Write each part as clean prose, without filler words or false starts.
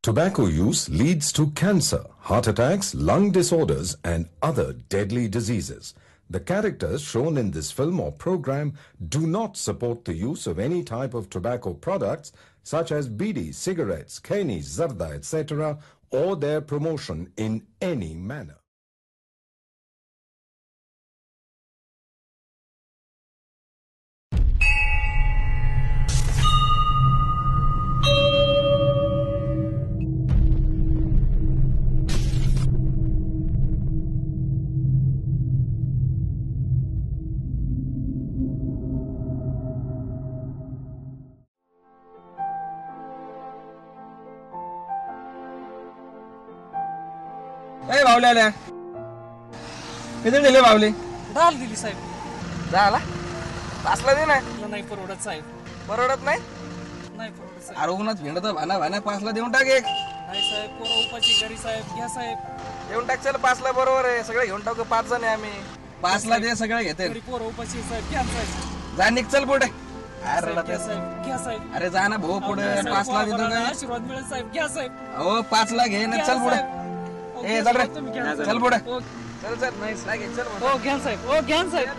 Tobacco use leads to cancer, heart attacks, lung disorders, and other deadly diseases. The characters shown in this film or program do not support the use of any type of tobacco products such as bidi, cigarettes, khaini, zarda, etc., or their promotion in any manner. ए बावले आल्या किती दिले बावले? डाल दिली साहेब. झाला पासला दे ना. नाही परवडत साहेब. परवडत नाही? नाही परवडत साहेब. अरे उन्हात भिंडत भाना पासला देऊन टाक एक. नाही साहेब, पोरं उपाशी घरी साहेब. घ्या साहेब. देऊन टाक. चल पासला बरोबर आहे. सगळे घेऊन टाकू. 5 जण आहे आम्ही. पासला दे. सगळे घेते. घरी पोरं उपाशी साहेब. घ्या साहेब. जा निघ. चल पुढे. घ्या साहेब. घ्या साहेब. अरे जा ना भाऊ पुढे. पासला देतो काय? आशीर्वाद मिळेल साहेब. घ्या साहेब. हो 5ला घे ना. चल पुढे. ए चल रे. चल पुढे. चल चल. नाही चल. हो घ्या साहेब. हो घ्या साहेब.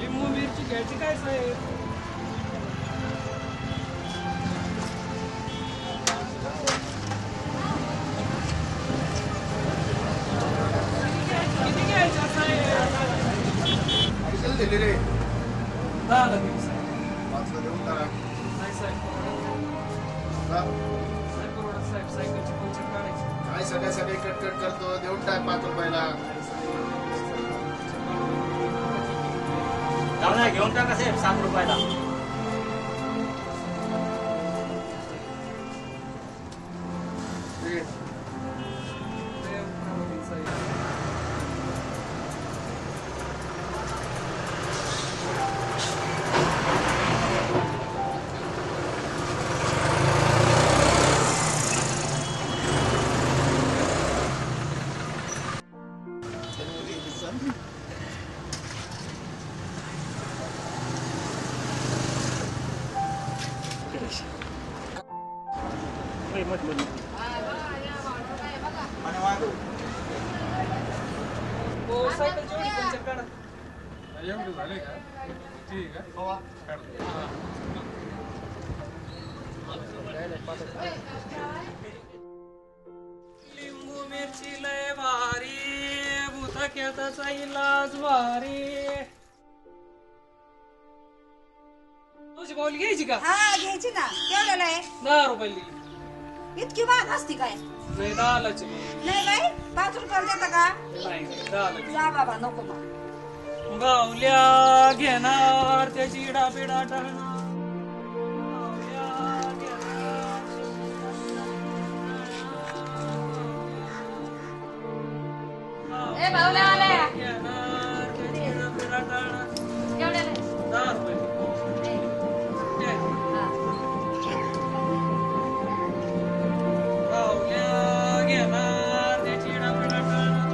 लिंबू मिरची घ्यायची काय साहेब? किती घ्यायच्या साहेब? दिली रे 10 दिली साहेब. 5ला देऊन टाका. नाही साहेब साहेब परवडत साहेब. सायकलची पंचर काढायची. काय सगळ्यासाठी कटकट करतो. देऊन टाक 5 रुपयाला. घेऊन टाका साहेब 7 रुपयाला. हो सायकलची एवढी पंचर काढा. एवढं झाले का? ठीक आहे. लिंबू मिरची लय भारी. भूताक्याचा इलाज भारी. तुझी बाहुली घ्यायची का? हा घ्यायची ना. केवढ्याला आहे? 10 रुपये दिली. इतकी महाग असती काय? नाही 10 ची. नाही बाई 5 रुपयाला देता का? नाही 10 जा बाबा नको मग. बावल्या घेणार त्याची डापिडा टाळणार. बावल्या घेणार. ए बावल्या आल्या. घेणार त्याची डापिडा टाळणार. केवढ्याला आहे? 10 रुपये. बावल्या घेणार त्याची डापिडा टाळणार.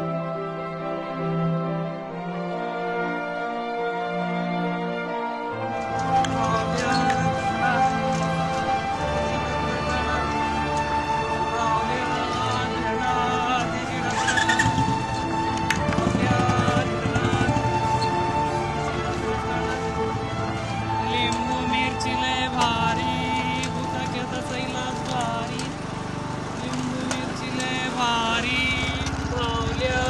लिंबू मिरची लय भारी. भूताक्याचा इलाज भारी. लिंबू मिरची लय भारी. बावल्या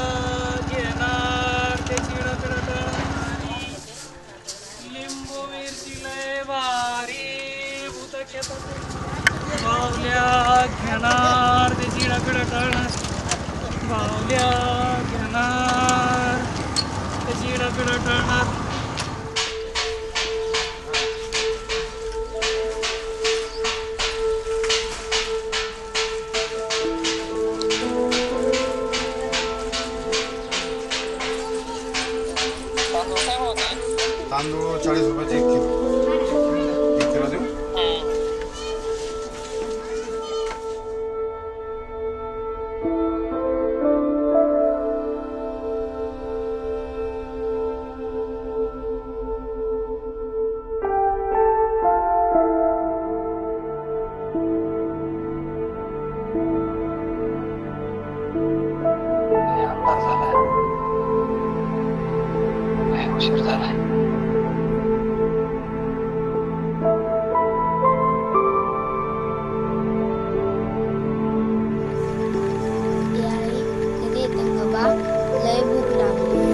घेणार त्याची डापिडा. लिंबू मिरची लय भारी. भूताक्याचा बावल्या घेणार त्याची डापिडा टाळणार. बावल्या घेणार त्याची डापिडा टाळणार. तांदूळ 40 रुपयाचे 1 किलो. 1 किलो देऊ. उशीर झालाय. कधी येते बाबा? लय भूक लागली.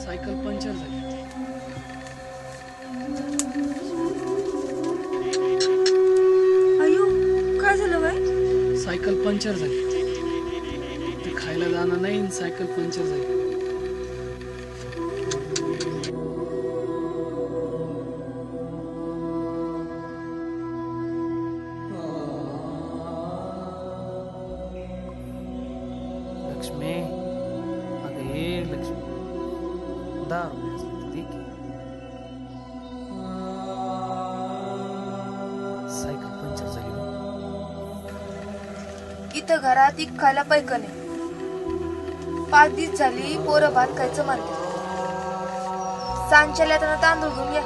सायकल पंक्चर झाली. अयो काय झालं बाई? सायकल पंक्चर झाली. ते खायला जाणं नाही, सायकल पंक्चर झाली. लक्ष्मी, अगं ये लक्ष्मी, 10 रुपये असले तर दे की. सायकल पंक्चर झाली. इथं घरात इक्कायला पैकं नाही. 5 दिवस झाली पोरं भात खायचं म्हणते. सांजच्या येताना तांदूळ घेऊन या.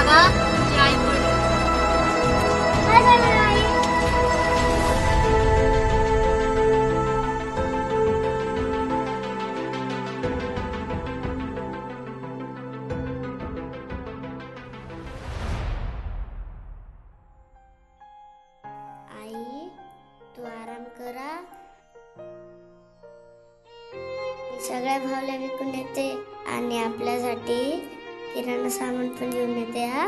बघा तुझी आई पडली. काय झालं आई? आई तू आराम करा. मी सगळ्या भावल्या विकून येते आणि आपल्यासाठी किराणा सामान पण घेऊन येते. हा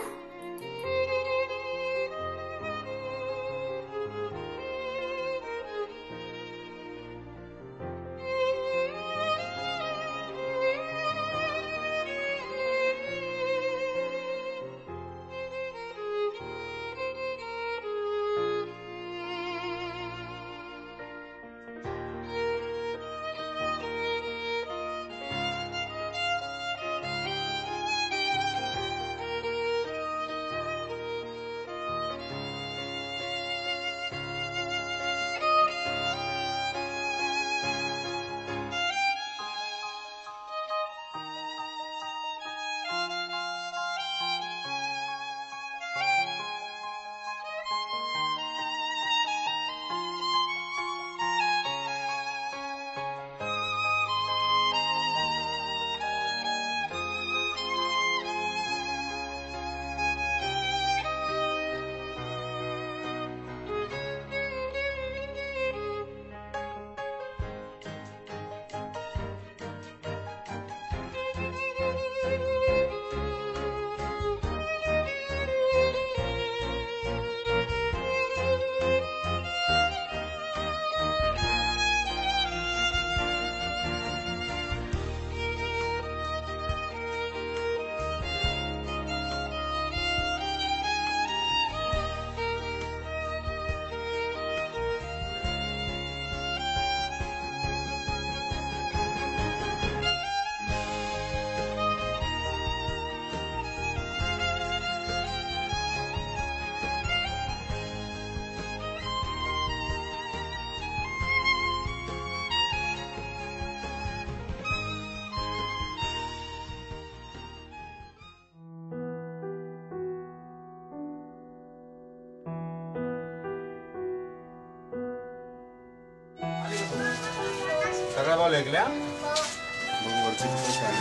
सगळ्या भाऊ ऐकल्या मग वरती पैसे आले.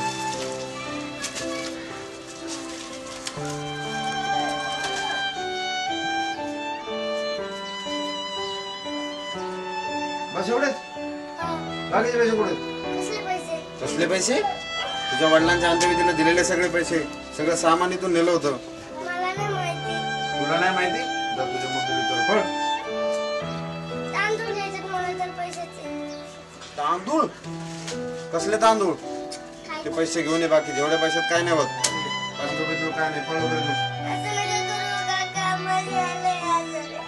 बस एवढेच. बाकीचे पैसे कुठे? कसले पैसे? कसले पैसे? तुझ्या वडिलांच्या अंत्यविधीला दिलेले सगळे पैसे. सगळं सामान इथून नेलं होतं. मला नाही माहिती. तुला नाही माहिती? जा तुझ्या मम्मीला विचार. पळ. तांदूळ घ्यायचे मला तर पैशाचे. तांदूळ? कसले तांदूळ? ते पैसे घेऊन ये. बाकी जेवढ्या पैशात काय नाही होत. तांदूळ बिंदूळ काय नाही. पळ वगैरे तू. असं नका करू काका. माझी आले आजारी.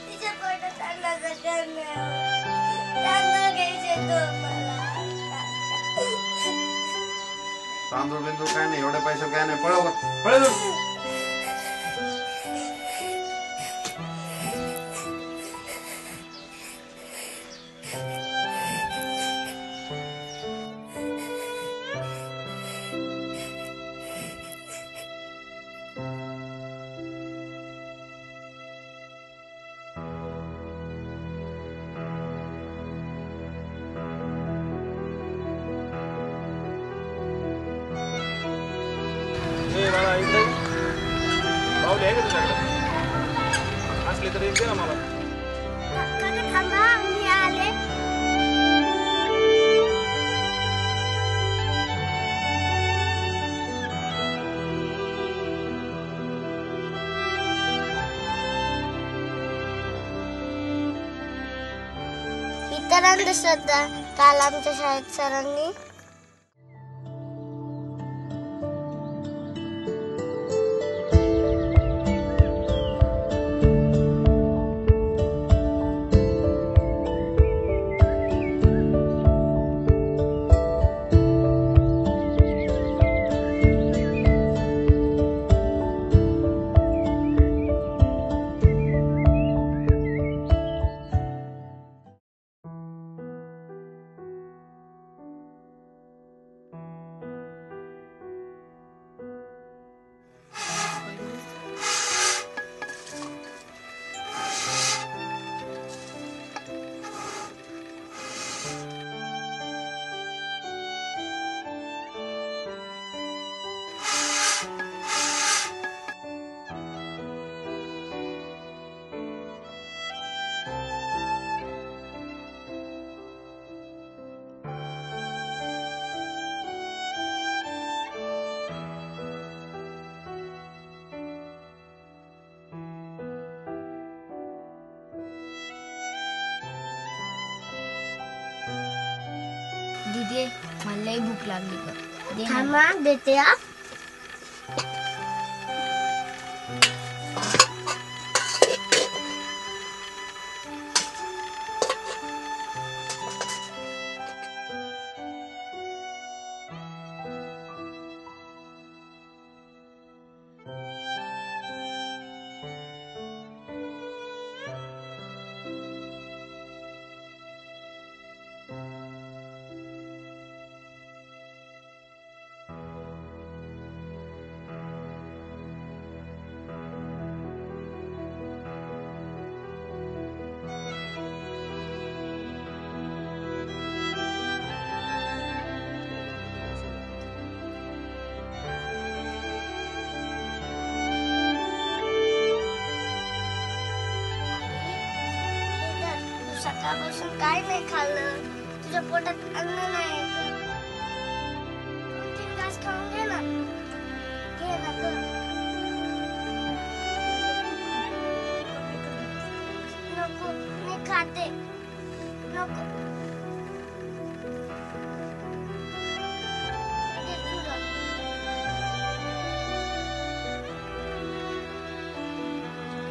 तिच्या पोटात अन्नाचा कण नाही होत. तांदूळ घ्यायचे तो मला. तांदूळ बिंदूळ काय नाही. एवढ्या पैशात काय नाही. पळ पळ तू. पावले आहे का तुझ्याकडे? असले तर एक दे ना मला. काका थांबा मी आले. इतर अंधश्रद्धा काल आमच्या शाळेत सरांनी लई भूक लागली ग. थांबा देते आप. सकाळपासून काय नाही खाल्लं. तुझ्या पोटात अन्न नाही. 2-3 घास खाऊन घे ना. घे ना ग. नको मी खाते. नको दे तुला.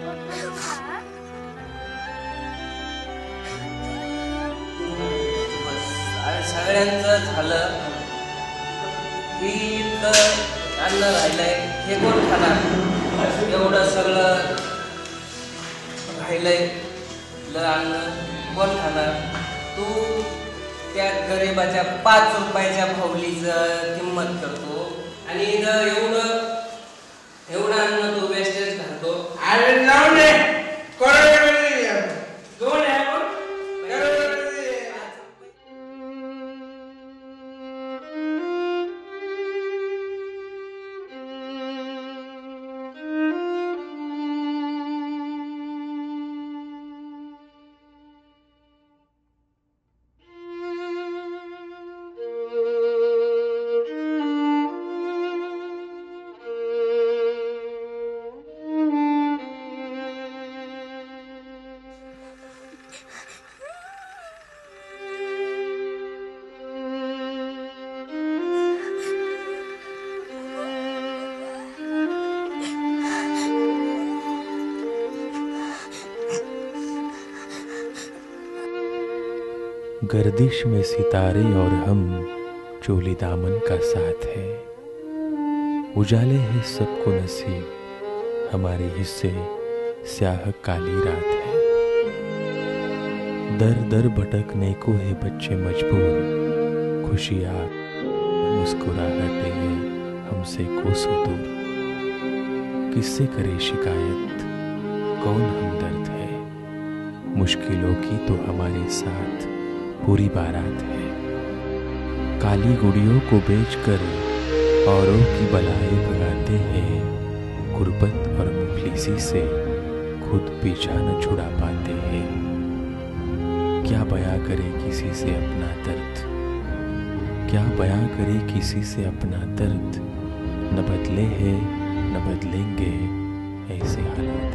नको खा. सगळ्यांचं झालं की इथं अन्न राहिलंय हे कोण खाणार. एवढं सगळं राहिलंय अन्न कोण खाणार. तू त्या गरिबाच्या 5 रुपयाच्या फावलीचं किंमत करतो आणि एवढं अन्न तू वेस्टेज घालतो. अरे लावून दे. दोन आहे गर्दिश में सितारे और हम चोली दामन का साथ है. उजाले हैं सबको नसीब, हमारे हिस्से स्याह काली रात है. दर दर भटकने को है बच्चे मजबूर, खुशियाँ मुस्कुराहटे हैं हमसे कोसों दूर. किससे करे शिकायत, कौन हमदर्द है. मुश्किलों की तो हमारे साथ पूरी बारात है. काली गुड़ियों को बेचकर औरों की बलाएं भगाते हैं. गुर्बत और मुफलिसी से खुद पीछा न छुड़ा पाते हैं. क्या बयां करे किसी से अपना दर्द, क्या बयां करे किसी से अपना दर्द. न बदले हैं न बदलेंगे ऐसे हालात.